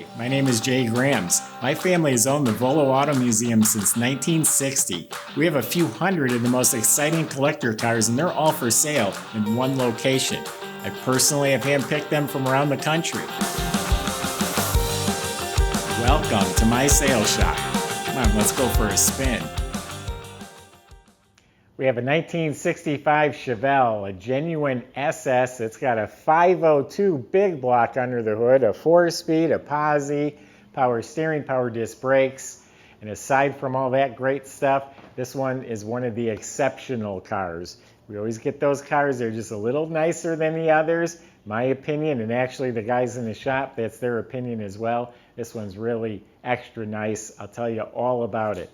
Hi, my name is Jay Grams. My family has owned the Volo Auto Museum since 1960. We have a few hundred of the most exciting collector cars, and they're all for sale in one location. I personally have handpicked them from around the country. Welcome to my sales shop. Come on, let's go for a spin. We have a 1965 Chevelle, a genuine SS. It's got a 502 big block under the hood, a 4-speed, a posi, power steering, power disc brakes. And aside from all that great stuff, this one is one of the exceptional cars. We always get those cars, they're just a little nicer than the others. My opinion, and actually the guys in the shop, that's their opinion as well. This one's really extra nice. I'll tell you all about it.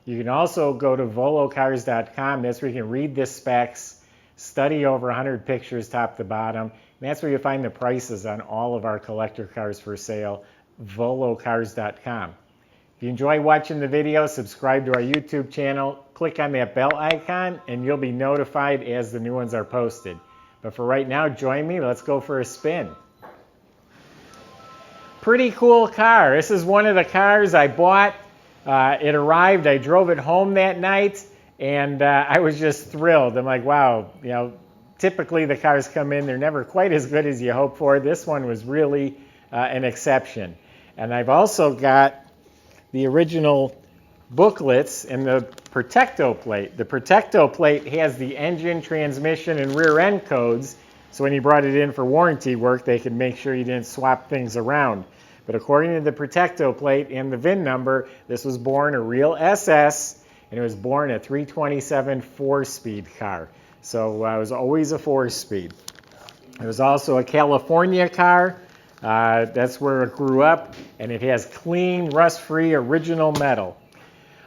You can also go to volocars.com. That's where you can read the specs, study over 100 pictures top to bottom. And that's where you find the prices on all of our collector cars for sale, volocars.com. If you enjoy watching the video, subscribe to our YouTube channel, click on that bell icon, and you'll be notified as the new ones are posted. But for right now, join me. Let's go for a spin. Pretty cool car. This is one of the cars I bought. It arrived, I drove it home that night, and I was just thrilled. I'm like, wow, you know, typically the cars come in, they're never quite as good as you hope for. This one was really an exception. And I've also got the original booklets and the Protecto plate. The Protecto plate has the engine, transmission, and rear end codes, so when you brought it in for warranty work, they could make sure you didn't swap things around. But according to the Protecto plate and the VIN number, this was born a real SS, and it was born a 327 4-speed car. So it was always a 4-speed. It was also a California car. That's where it grew up, and it has clean, rust-free, original metal.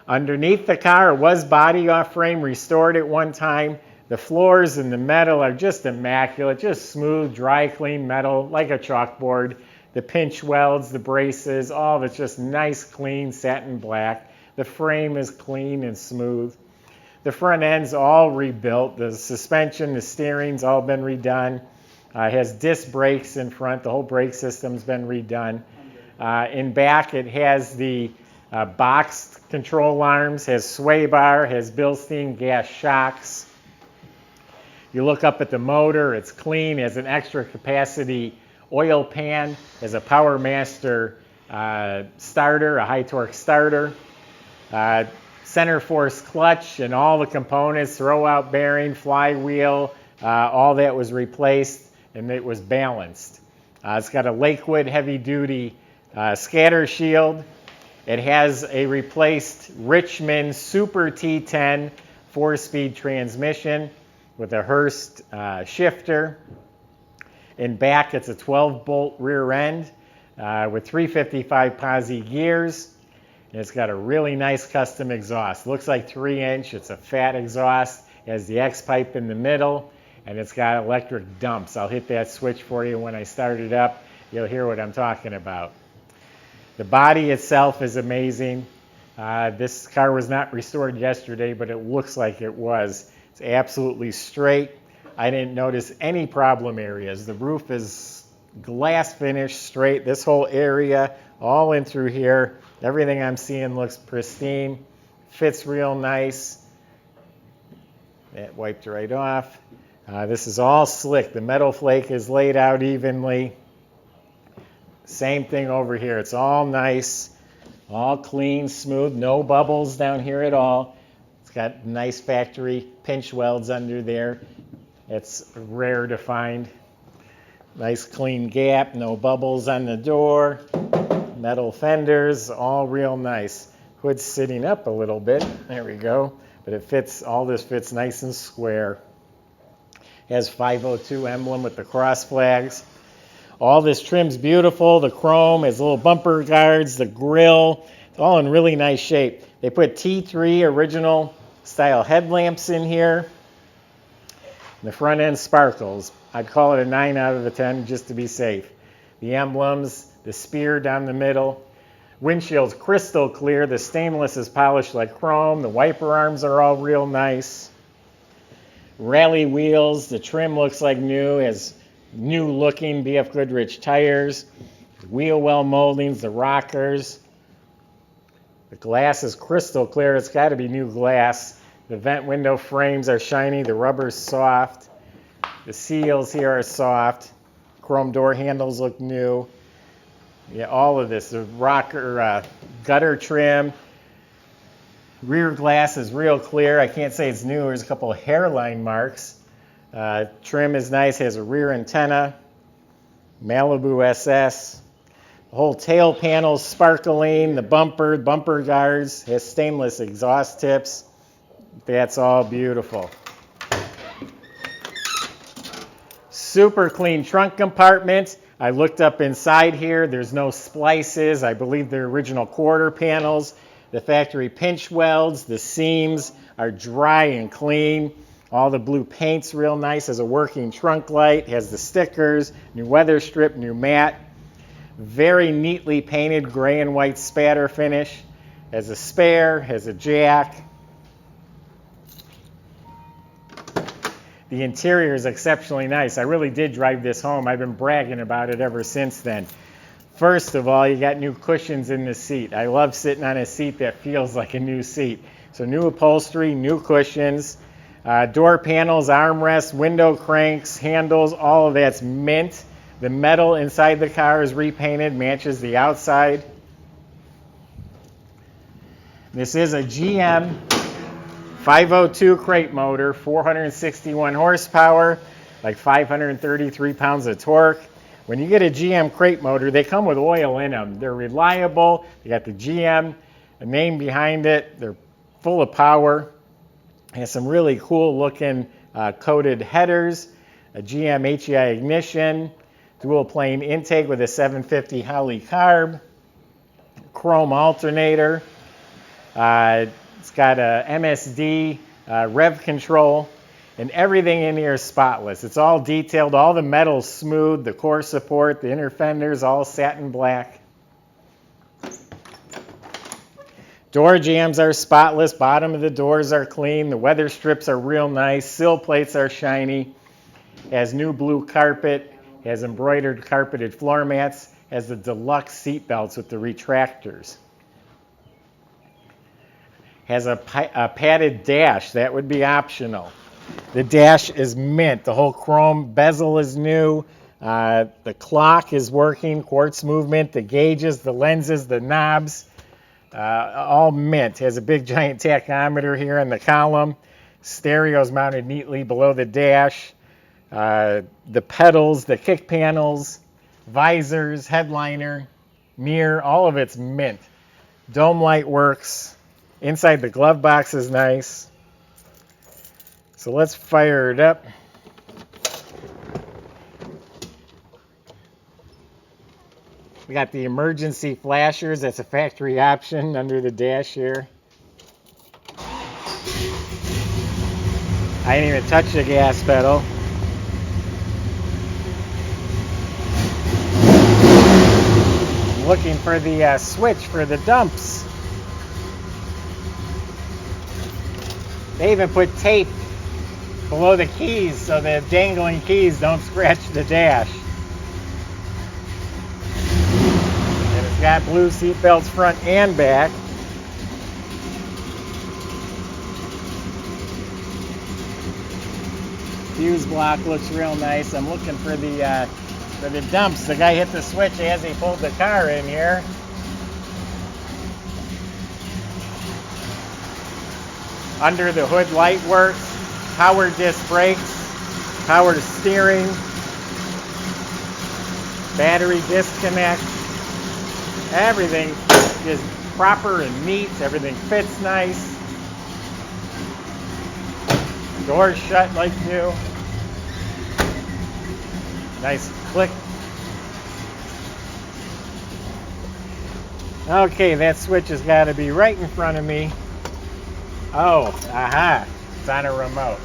Underneath the car, it was body off frame, restored at one time. The floors and the metal are just immaculate, just smooth, dry, clean metal, like a chalkboard. The pinch welds, the braces, all of it's just nice, clean, satin black. The frame is clean and smooth. The front end's all rebuilt. The suspension, the steering's all been redone. It has disc brakes in front. The whole brake system's been redone. In back, it has the boxed control arms, has sway bar, has Bilstein gas shocks. You look up at the motor, it's clean, has an extra capacity oil pan, has a Power Master starter, a high torque starter, center force clutch, and all the components, throwout bearing, flywheel, all that was replaced, and it was balanced. It's got a Lakewood heavy duty scatter shield. It has a replaced Richmond Super T10 4-speed transmission with a Hurst shifter. In back, it's a 12-bolt rear end with 355 posi gears. And it's got a really nice custom exhaust. Looks like 3-inch. It's a fat exhaust. It has the X-pipe in the middle, and it's got electric dumps. I'll hit that switch for you when I start it up. You'll hear what I'm talking about. The body itself is amazing. This car was not restored yesterday, but it looks like it was. It's absolutely straight. I didn't notice any problem areas. The roof is glass finish, straight. This whole area, all in through here, everything I'm seeing looks pristine. Fits real nice. That wiped right off. This is all slick. The metal flake is laid out evenly. Same thing over here. It's all nice, all clean, smooth, no bubbles down here at all. It's got nice factory pinch welds under there. It's rare to find. Nice clean gap, no bubbles on the door. Metal fenders, all real nice. Hood's sitting up a little bit. There we go. But it fits, all this fits nice and square. Has 502 emblem with the cross flags. All this trim's beautiful. The chrome has little bumper guards, the grille. It's all in really nice shape. They put T3 original style headlamps in here. The front end sparkles. I'd call it a 9 out of 10 just to be safe. The emblems, the spear down the middle. Windshield's crystal clear. The stainless is polished like chrome. The wiper arms are all real nice. Rally wheels. The trim looks like new. Has new looking BFGoodrich tires. The wheel well moldings, the rockers. The glass is crystal clear. It's got to be new glass. The vent window frames are shiny. The rubber's soft. The seals here are soft. Chrome door handles look new. Yeah, all of this. The rocker, gutter trim. Rear glass is real clear. I can't say it's new. There's a couple of hairline marks. Trim is nice. Has a rear antenna. Malibu SS. The whole tail panel sparkling. The bumper guards. Has stainless exhaust tips. That's all beautiful. Super clean trunk compartment. I looked up inside here. There's no splices. I believe they're original quarter panels. The factory pinch welds. The seams are dry and clean. All the blue paint's real nice. Has a working trunk light. Has the stickers. New weather strip. New mat. Very neatly painted gray and white spatter finish. Has a spare. Has a jack. The interior is exceptionally nice. I really did drive this home. I've been bragging about it ever since then. First of all, you got new cushions in the seat. I love sitting on a seat that feels like a new seat. So new upholstery, new cushions, door panels, armrests, window cranks, handles, all of that's mint. The metal inside the car is repainted, matches the outside. This is a GM 502 crate motor, 461 horsepower, like 533 pounds of torque. When you get a GM crate motor, they come with oil in them. They're reliable. You got the GM, a name behind it. They're full of power. Has some really cool looking coated headers, a GM HEI ignition, dual plane intake with a 750 Holley carb, chrome alternator. It's got a MSD rev control, and everything in here is spotless. It's all detailed. All the metal's smooth. The core support, the inner fenders, all satin black. Door jambs are spotless. Bottom of the doors are clean. The weather strips are real nice. Sill plates are shiny. Has new blue carpet. Has embroidered carpeted floor mats. Has the deluxe seat belts with the retractors. Has a padded dash. That would be optional. The dash is mint. The whole chrome bezel is new. The clock is working, quartz movement, the gauges, the lenses, the knobs, all mint. Has a big giant tachometer here in the column. Stereo's mounted neatly below the dash. The pedals, the kick panels, visors, headliner, mirror, all of it's mint. Dome light works. Inside the glove box is nice. So let's fire it up. We got the emergency flashers. That's a factory option under the dash here. I didn't even touch the gas pedal. I'm looking for the switch for the dumps. They even put tape below the keys so the dangling keys don't scratch the dash. And it's got blue seat belts front and back. Fuse block looks real nice. I'm looking for the dumps. The guy hit the switch as he pulled the car in here. Under the hood light works, power disc brakes, power steering, battery disconnect. Everything is proper and neat. Everything fits nice. Doors shut like new. Nice click. Okay, that switch has got to be right in front of me. Oh, aha, it's on a remote.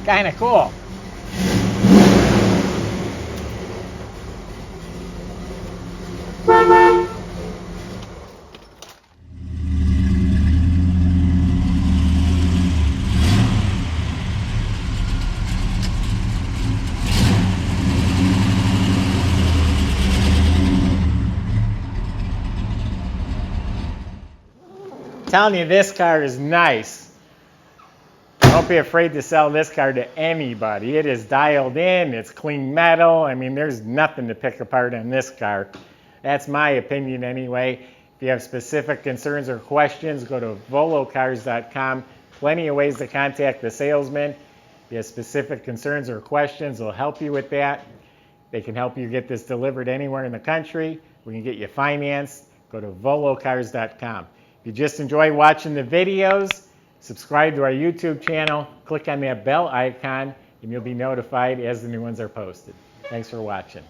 Kind of cool. telling you, this car is nice. Don't be afraid to sell this car to anybody. It is dialed in, it's clean metal. I mean, there's nothing to pick apart on this car. That's my opinion anyway. If you have specific concerns or questions, go to volocars.com. Plenty of ways to contact the salesman. If you have specific concerns or questions, they'll help you with that. They can help you get this delivered anywhere in the country. We can get you financed. Go to volocars.com. If you just enjoy watching the videos, subscribe to our YouTube channel, click on that bell icon, and you'll be notified as the new ones are posted. Thanks for watching.